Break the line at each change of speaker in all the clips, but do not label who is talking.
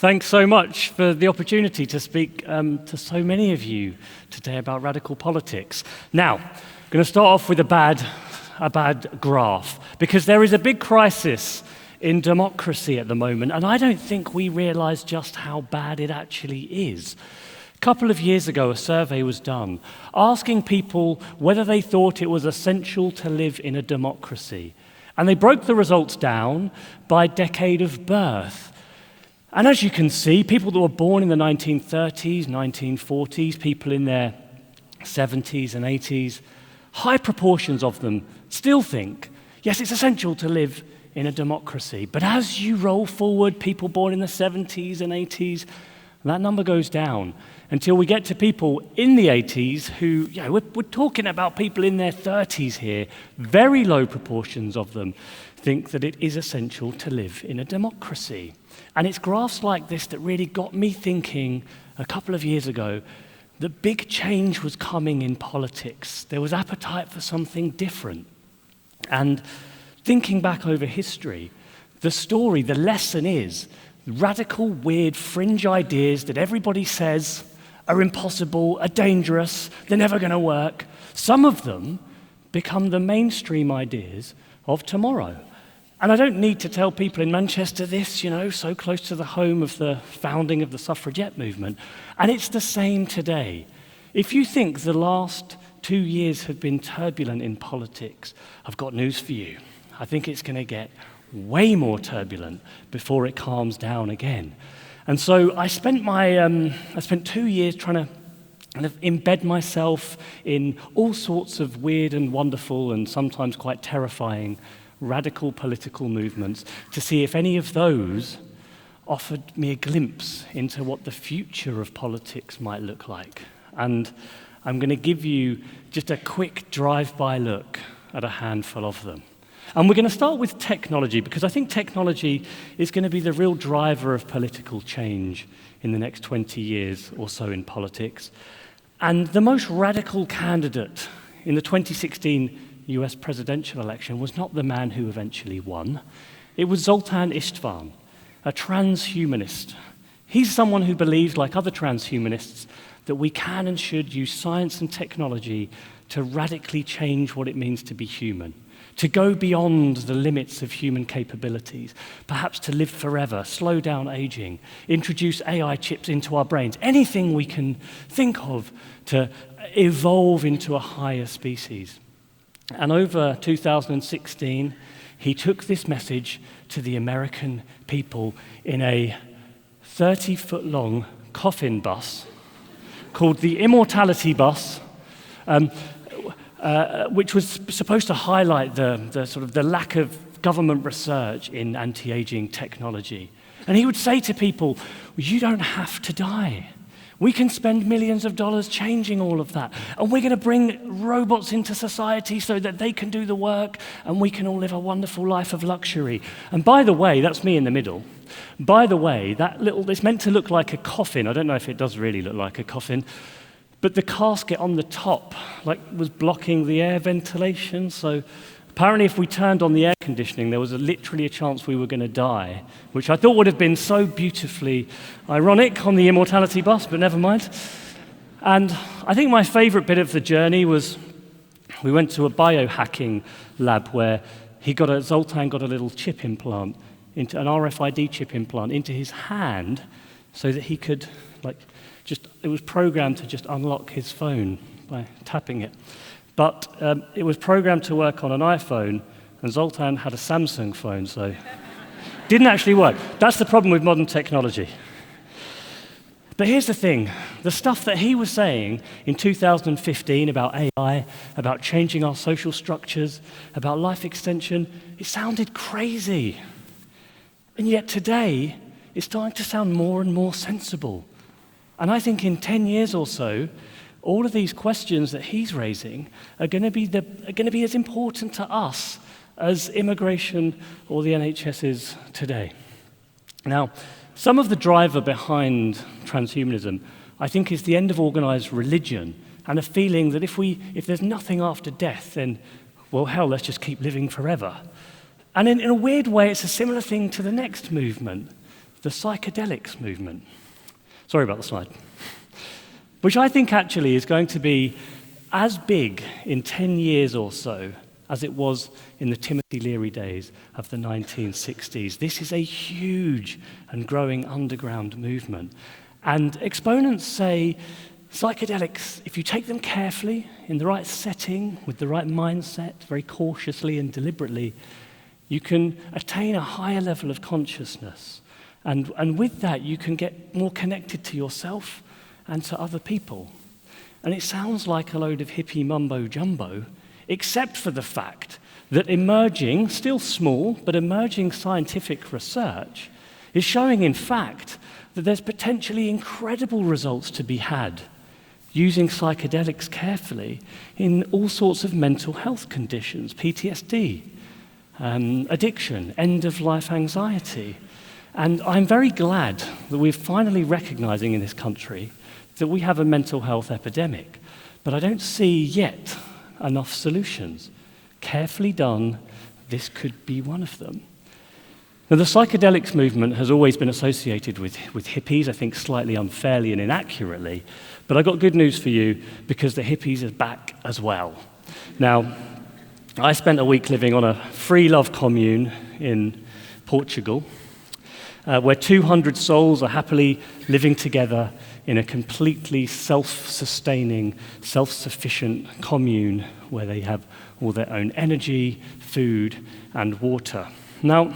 Thanks so much for the opportunity to speak to so many of you today about radical politics. Now, I'm going to start off with a bad graph, because there is a big crisis in democracy at the moment, and I don't think we realize just how bad it actually is. A couple of years ago, a survey was done asking people whether they thought it was essential to live in a democracy. And they broke the results down by decade of birth. And as you can see, people that were born in the 1930s, 1940s, people in their 70s and 80s, high proportions of them still think, yes, it's essential to live in a democracy. But as you roll forward, people born in the 70s and 80s, that number goes down until we get to people in the 80s who, we're talking about people in their 30s here. Very low proportions of them think that it is essential to live in a democracy. And it's graphs like this that really got me thinking a couple of years ago that big change was coming in politics. There was appetite for something different. And thinking back over history, the lesson is radical, weird, fringe ideas that everybody says are impossible, are dangerous, they're never going to work. Some of them become the mainstream ideas of tomorrow. And I don't need to tell people in Manchester this, so close to the home of the founding of the suffragette movement. And it's the same today. If you think the last 2 years have been turbulent in politics, I've got news for you. I think it's going to get way more turbulent before it calms down again. And so I spent 2 years trying to kind of embed myself in all sorts of weird and wonderful and sometimes quite terrifying radical political movements to see if any of those offered me a glimpse into what the future of politics might look like. And I'm going to give you just a quick drive-by look at a handful of them. And we're going to start with technology, because I think technology is going to be the real driver of political change in the next 20 years or so in politics. And the most radical candidate in the 2016 US presidential election was not the man who eventually won. It was Zoltan Istvan, a transhumanist. He's someone who believes, like other transhumanists, that we can and should use science and technology to radically change what it means to be human, to go beyond the limits of human capabilities, perhaps to live forever, slow down aging, introduce AI chips into our brains, anything we can think of to evolve into a higher species. And over 2016, he took this message to the American people in a 30-foot-long coffin bus called the Immortality Bus, which was supposed to highlight the lack of government research in anti-aging technology. And he would say to people, you don't have to die. We can spend millions of dollars changing all of that. And we're going to bring robots into society so that they can do the work and we can all live a wonderful life of luxury. And by the way, that's me in the middle. By the way, it's meant to look like a coffin. I don't know if it does really look like a coffin, but the casket on the top was blocking the air ventilation. So apparently if we turned on the air conditioning, there was literally a chance we were going to die, which I thought would have been so beautifully ironic on the Immortality Bus, but never mind. And I think my favorite bit of the journey was we went to a biohacking lab where Zoltan got a little chip implant, into an RFID chip implant into his hand so that he could, it was programmed to just unlock his phone by tapping it. But it was programmed to work on an iPhone, and Zoltan had a Samsung phone, so didn't actually work. That's the problem with modern technology. But here's the thing. The stuff that he was saying in 2015 about AI, about changing our social structures, about life extension, it sounded crazy. And yet today, it's starting to sound more and more sensible. And I think in 10 years or so, all of these questions that he's raising are going to be as important to us as immigration or the NHS is today. Now, some of the driver behind transhumanism, I think, is the end of organized religion and a feeling that if there's nothing after death, then, well, hell, let's just keep living forever. And in a weird way, it's a similar thing to the next movement, the psychedelics movement. Sorry about the slide. Which I think actually is going to be as big in 10 years or so as it was in the Timothy Leary days of the 1960s. This is a huge and growing underground movement. And exponents say psychedelics, if you take them carefully, in the right setting, with the right mindset, very cautiously and deliberately, you can attain a higher level of consciousness. And with that, you can get more connected to yourself and to other people. And it sounds like a load of hippie mumbo-jumbo, except for the fact that emerging, still small, but emerging scientific research is showing, in fact, that there's potentially incredible results to be had using psychedelics carefully in all sorts of mental health conditions, PTSD, addiction, end-of-life anxiety. And I'm very glad that we're finally recognizing in this country that we have a mental health epidemic, but I don't see yet enough solutions. Carefully done, this could be one of them. Now, the psychedelics movement has always been associated with hippies, I think slightly unfairly and inaccurately, but I got good news for you because the hippies are back as well. Now, I spent a week living on a free love commune in Portugal, where 200 souls are happily living together in a completely self-sustaining, self-sufficient commune where they have all their own energy, food, and water. Now,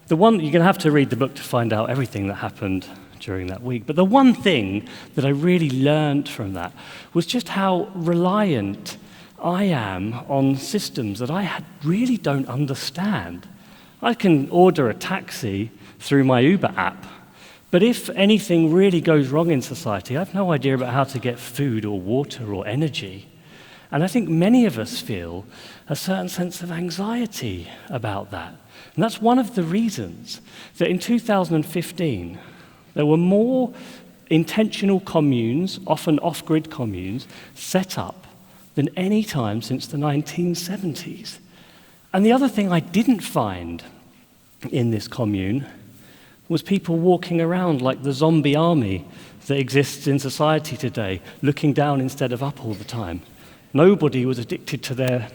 you're going to have to read the book to find out everything that happened during that week. But the one thing that I really learned from that was just how reliant I am on systems that I really don't understand. I can order a taxi through my Uber app, but if anything really goes wrong in society, I have no idea about how to get food or water or energy. And I think many of us feel a certain sense of anxiety about that. And that's one of the reasons that in 2015, there were more intentional communes, often off-grid communes, set up than any time since the 1970s. And the other thing I didn't find in this commune was people walking around like the zombie army that exists in society today, looking down instead of up all the time. Nobody was addicted to their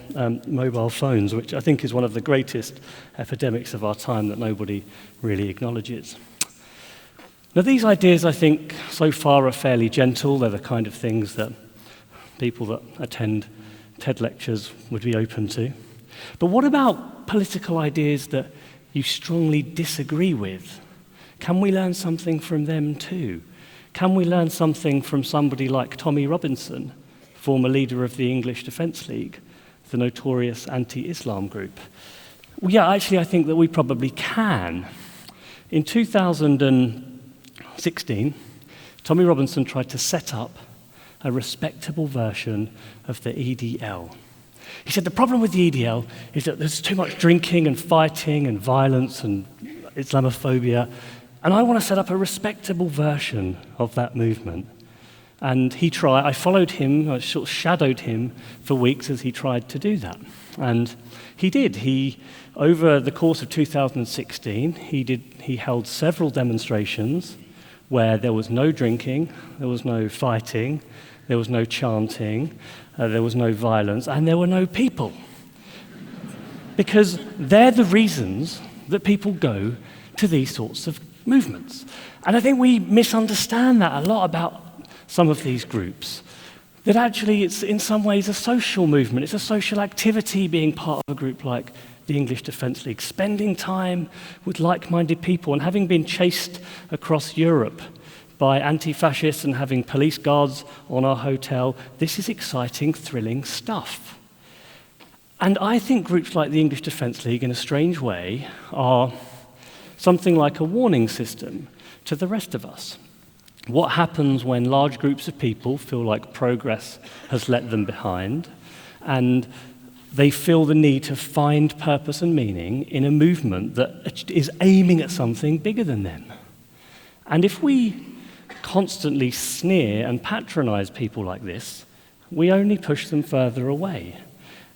mobile phones, which I think is one of the greatest epidemics of our time that nobody really acknowledges. Now, these ideas, I think, so far are fairly gentle. They're the kind of things that people that attend TED lectures would be open to. But what about political ideas that you strongly disagree with? Can we learn something from them too? Can we learn something from somebody like Tommy Robinson, former leader of the English Defence League, the notorious anti-Islam group? Well, yeah, actually, I think that we probably can. In 2016, Tommy Robinson tried to set up a respectable version of the EDL. He said the problem with the EDL is that there's too much drinking and fighting and violence and Islamophobia, and I want to set up a respectable version of that movement. And I followed him, I sort of shadowed him for weeks as he tried to do that. And he did. Over the course of 2016, he held several demonstrations where there was no drinking, there was no fighting, there was no chanting, there was no violence, and there were no people. Because they're the reasons that people go to these sorts of movements. And I think we misunderstand that a lot about some of these groups, that actually it's in some ways a social movement, it's a social activity being part of a group like the English Defence League, spending time with like-minded people and having been chased across Europe by anti-fascists and having police guards on our hotel. This is exciting, thrilling stuff. And I think groups like the English Defence League, in a strange way, are something like a warning system to the rest of us. What happens when large groups of people feel like progress has left them behind, and they feel the need to find purpose and meaning in a movement that is aiming at something bigger than them? And if we constantly sneer and patronize people like this, we only push them further away.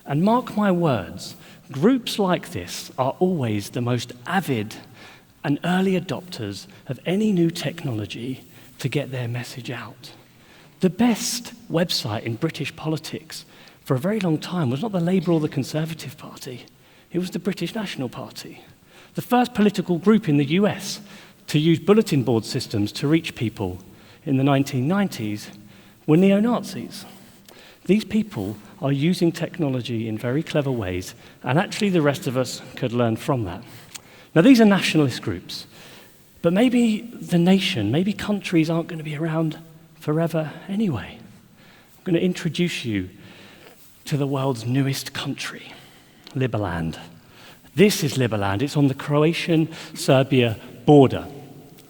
And mark my words, groups like this are always the most avid and early adopters of any new technology to get their message out. The best website in British politics for a very long time was not the Labour or the Conservative Party, it was the British National Party. The first political group in the US to use bulletin board systems to reach people in the 1990s were neo-Nazis. These people are using technology in very clever ways, and actually the rest of us could learn from that. Now, these are nationalist groups, but maybe the nation, maybe countries aren't going to be around forever anyway. I'm going to introduce you to the world's newest country, Liberland. This is Liberland. It's on the Croatian-Serbia border.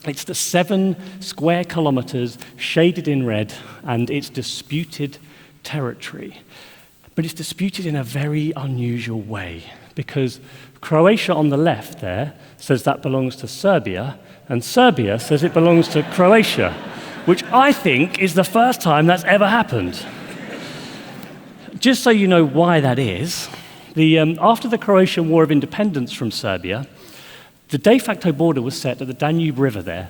It's the 7 square kilometers shaded in red, and it's disputed territory. But it's disputed in a very unusual way, because Croatia on the left there says that belongs to Serbia, and Serbia says it belongs to Croatia, which I think is the first time that's ever happened. Just so you know why that is, after the Croatian War of Independence from Serbia, the de facto border was set at the Danube River there.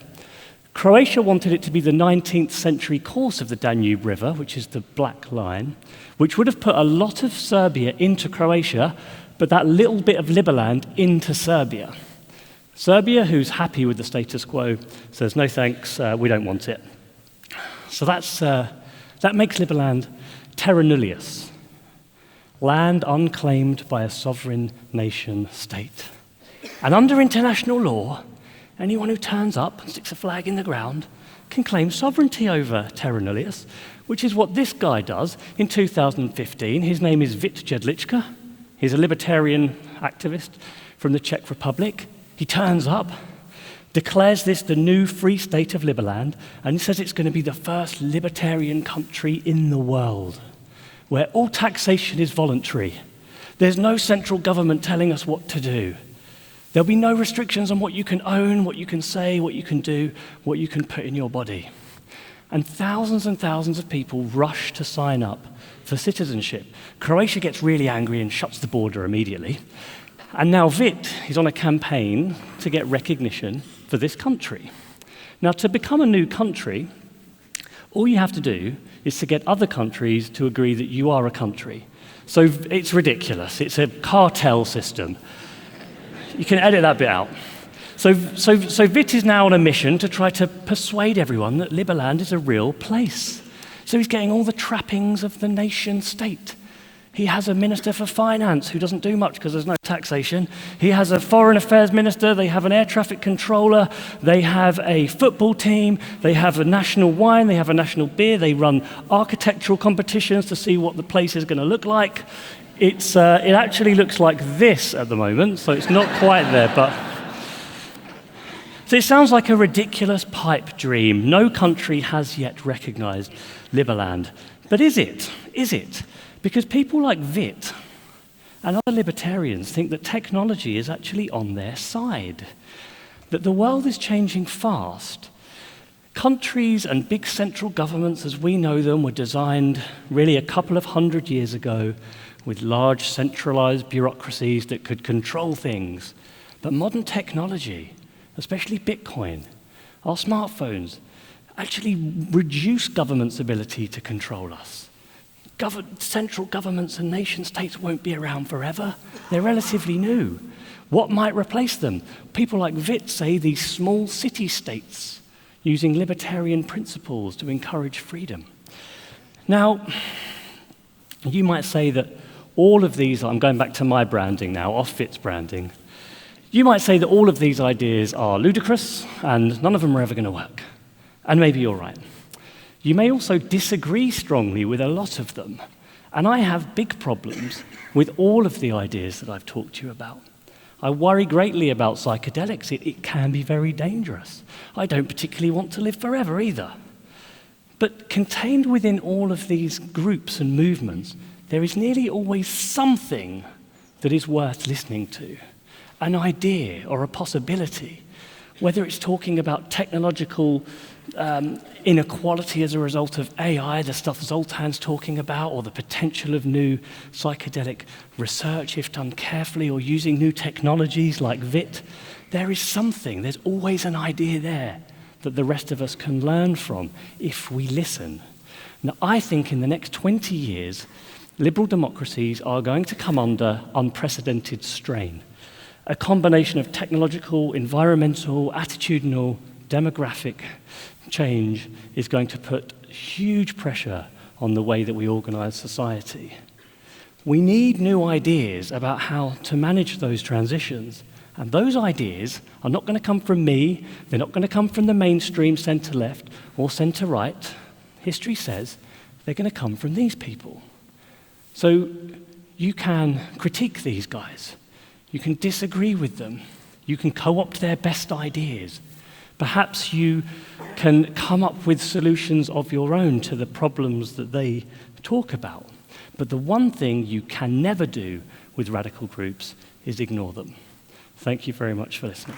Croatia wanted it to be the 19th century course of the Danube River, which is the black line, which would have put a lot of Serbia into Croatia, but that little bit of Liberland into Serbia. Serbia, who's happy with the status quo, says, no thanks, we don't want it. So that makes Liberland terra nullius, land unclaimed by a sovereign nation state. And under international law, anyone who turns up and sticks a flag in the ground can claim sovereignty over terra nullius, which is what this guy does in 2015. His name is Vít Jedlička. He's a libertarian activist from the Czech Republic. He turns up, declares this the new free state of Liberland, and he says it's going to be the first libertarian country in the world, where all taxation is voluntary. There's no central government telling us what to do. There'll be no restrictions on what you can own, what you can say, what you can do, what you can put in your body. And thousands of people rush to sign up for citizenship. Croatia gets really angry and shuts the border immediately. And now Vít is on a campaign to get recognition for this country. Now, to become a new country, all you have to do is to get other countries to agree that you are a country. So it's ridiculous. It's a cartel system. You can edit that bit out. So Vít is now on a mission to try to persuade everyone that Liberland is a real place. So he's getting all the trappings of the nation state. He has a minister for finance who doesn't do much because there's no taxation. He has a foreign affairs minister. They have an air traffic controller. They have a football team. They have a national wine. They have a national beer. They run architectural competitions to see what the place is going to look like. It actually looks like this at the moment, so it's not quite there, but... So it sounds like a ridiculous pipe dream. No country has yet recognized Liberland. But is it? Is it? Because people like Vít and other libertarians think that technology is actually on their side, that the world is changing fast. Countries and big central governments as we know them were designed really a couple of 100 years ago with large centralized bureaucracies that could control things. But modern technology, especially Bitcoin, our smartphones, actually reduce government's ability to control us. Central governments and nation states won't be around forever. They're relatively new. What might replace them? People like Vít say these small city-states using libertarian principles to encourage freedom. Now, you might say that all of these, I'm going back to my branding now, off Vít's branding, you might say that all of these ideas are ludicrous and none of them are ever going to work. And maybe you're right. You may also disagree strongly with a lot of them. And I have big problems with all of the ideas that I've talked to you about. I worry greatly about psychedelics. It can be very dangerous. I don't particularly want to live forever either. But contained within all of these groups and movements, there is nearly always something that is worth listening to, an idea or a possibility, whether it's talking about technological inequality as a result of AI, the stuff Zoltan's talking about, or the potential of new psychedelic research if done carefully, or using new technologies like VIT, there is something, there's always an idea there that the rest of us can learn from if we listen. Now, I think in the next 20 years, liberal democracies are going to come under unprecedented strain. A combination of technological, environmental, attitudinal, demographic change is going to put huge pressure on the way that we organize society. We need new ideas about how to manage those transitions. And those ideas are not going to come from me, they're not going to come from the mainstream centre-left or centre-right. History says they're going to come from these people. So you can critique these guys, you can disagree with them, you can co-opt their best ideas. Perhaps you can come up with solutions of your own to the problems that they talk about. But the one thing you can never do with radical groups is ignore them. Thank you very much for listening.